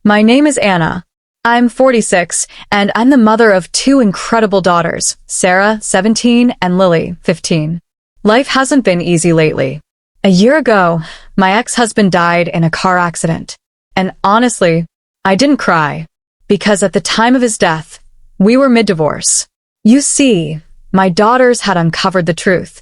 My name is Anna. I'm 46, and I'm the mother of two incredible daughters, Sarah, 17, and Lily, 15. Life hasn't been easy lately. A year ago, my ex-husband died in a car accident. And honestly, I didn't cry, because at the time of his death, we were mid-divorce. You see, my daughters had uncovered the truth.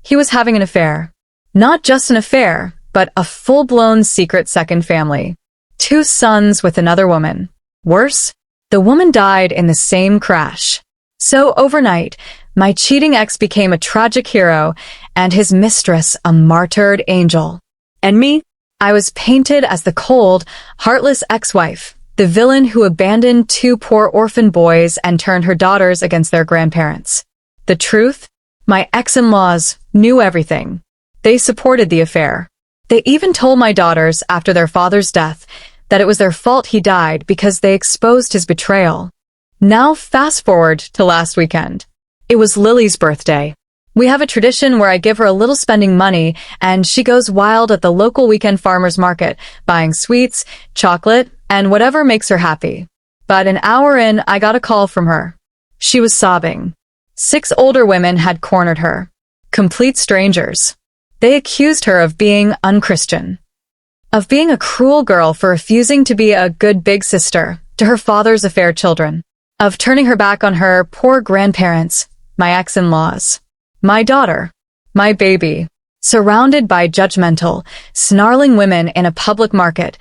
He was having an affair. Not just an affair, but a full-blown secret second family. 2 sons with another woman. Worse, the woman died in the same crash. So overnight, my cheating ex became a tragic hero, and his mistress a martyred angel. And me? I was painted as the cold, heartless ex-wife, the villain who abandoned 2 poor orphan boys and turned her daughters against their grandparents. The truth? My ex-in-laws knew everything. They supported the affair. They even told my daughters after their father's death that it was their fault he died because they exposed his betrayal. Now fast forward to last weekend. It was Lily's birthday. We have a tradition where I give her a little spending money and she goes wild at the local weekend farmer's market, buying sweets, chocolate, and whatever makes her happy. But an hour in, I got a call from her. She was sobbing. 6 older women had cornered her. Complete strangers. They accused her of being unchristian, of being a cruel girl for refusing to be a good big sister to her father's affair children, of turning her back on her poor grandparents, my ex-in-laws, my daughter, my baby, surrounded by judgmental, snarling women in a public market,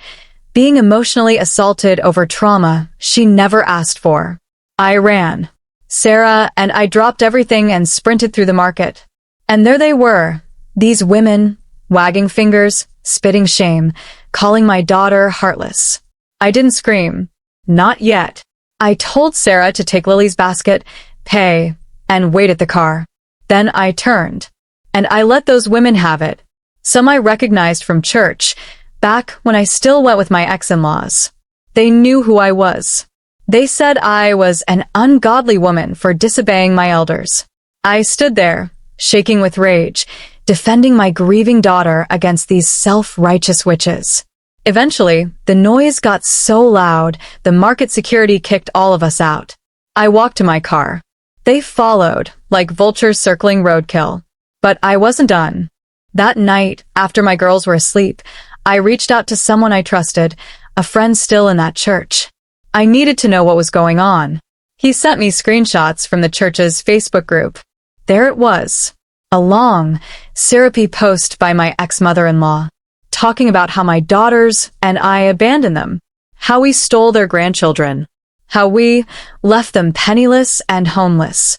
being emotionally assaulted over trauma she never asked for. I ran. Sarah and I dropped everything and sprinted through the market. And there they were, these women, wagging fingers, spitting shame, calling my daughter heartless. I didn't scream. Not yet. I told Sarah to take Lily's basket, pay, and wait at the car. Then I turned. And I let those women have it. Some I recognized from church, back when I still went with my ex-in-laws. They knew who I was. They said I was an ungodly woman for disobeying my elders. I stood there, shaking with rage, defending my grieving daughter against these self-righteous witches. Eventually, the noise got so loud, the market security kicked all of us out. I walked to my car. They followed, like vultures circling roadkill. But I wasn't done. That night, after my girls were asleep, I reached out to someone I trusted, a friend still in that church. I needed to know what was going on. He sent me screenshots from the church's Facebook group. There it was. A long, syrupy post by my ex-mother-in-law, talking about how my daughters and I abandoned them, how we stole their grandchildren, how we left them penniless and homeless.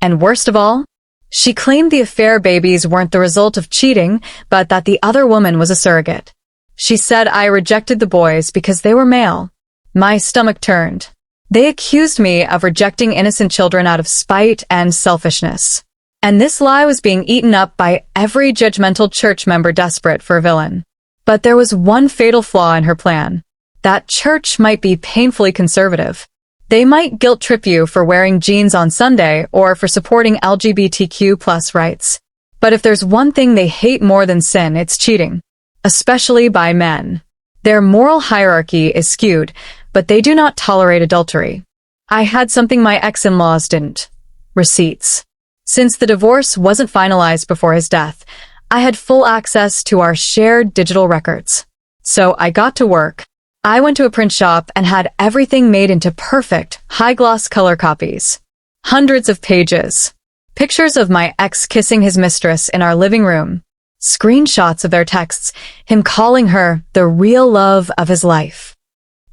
And worst of all, she claimed the affair babies weren't the result of cheating, but that the other woman was a surrogate. She said I rejected the boys because they were male. My stomach turned. They accused me of rejecting innocent children out of spite and selfishness. And this lie was being eaten up by every judgmental church member desperate for a villain. But there was one fatal flaw in her plan. That church might be painfully conservative. They might guilt-trip you for wearing jeans on Sunday or for supporting LGBTQ+ rights. But if there's one thing they hate more than sin, it's cheating. Especially by men. Their moral hierarchy is skewed, but they do not tolerate adultery. I had something my ex-in-laws didn't. Receipts. Since the divorce wasn't finalized before his death, I had full access to our shared digital records. So I got to work. I went to a print shop and had everything made into perfect, high-gloss color copies. Hundreds of pages. Pictures of my ex kissing his mistress in our living room. Screenshots of their texts, him calling her the real love of his life.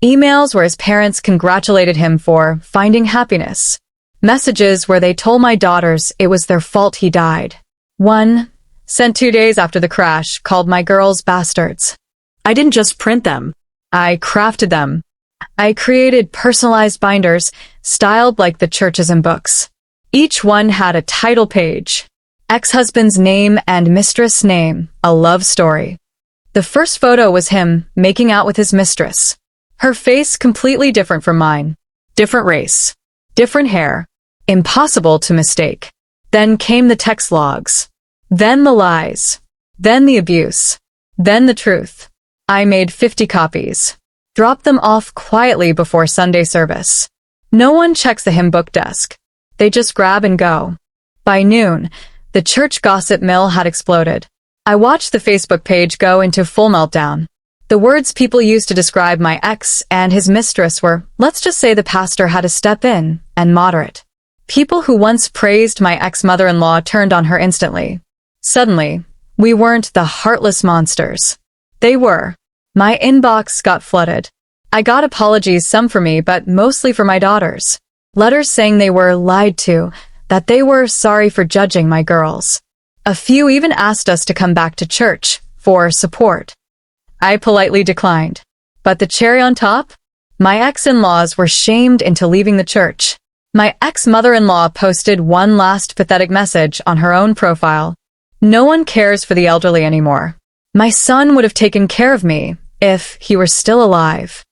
Emails where his parents congratulated him for finding happiness. Messages where they told my daughters it was their fault he died. One, sent 2 days after the crash, called my girls bastards. I didn't just print them. I crafted them. I created personalized binders, styled like the churches and books. Each one had a title page. Ex-husband's name and mistress' name, a love story. The first photo was him making out with his mistress. Her face completely different from mine. Different race. Different hair. Impossible to mistake. Then came the text logs. Then the lies. Then the abuse. Then the truth. I made 50 copies. Drop them off quietly before Sunday service. No one checks the hymn book desk. They just grab and go. By noon, the church gossip mill had exploded. I watched the Facebook page go into full meltdown. The words people used to describe my ex and his mistress were, let's just say the pastor had to step in, and moderate. People who once praised my ex-mother-in-law turned on her instantly. Suddenly, we weren't the heartless monsters. They were. My inbox got flooded. I got apologies, some for me, but mostly for my daughters. Letters saying they were lied to, that they were sorry for judging my girls. A few even asked us to come back to church for support. I politely declined. But the cherry on top? My ex-in-laws were shamed into leaving the church. My ex-mother-in-law posted one last pathetic message on her own profile. No one cares for the elderly anymore. My son would have taken care of me if he were still alive.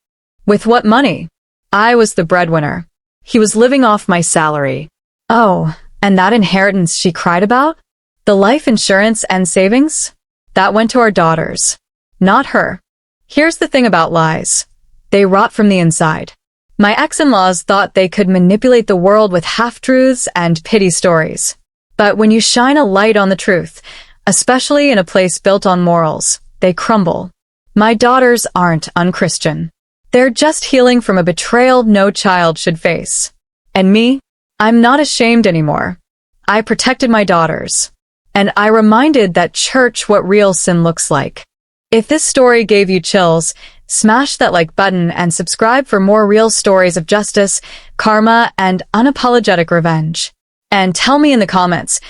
With what money? I was the breadwinner. He was living off my salary. Oh, and that inheritance she cried about? The life insurance and savings? That went to our daughters. Not her. Here's the thing about lies. They rot from the inside. My ex-in-laws thought they could manipulate the world with half-truths and pity stories. But when you shine a light on the truth, especially in a place built on morals, they crumble. My daughters aren't unchristian. They're just healing from a betrayal no child should face. And me? I'm not ashamed anymore. I protected my daughters. And I reminded that church what real sin looks like. If this story gave you chills, smash that like button and subscribe for more real stories of justice, karma, and unapologetic revenge. And tell me in the comments,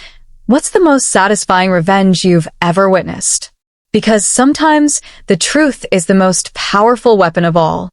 what's the most satisfying revenge you've ever witnessed? Because sometimes the truth is the most powerful weapon of all.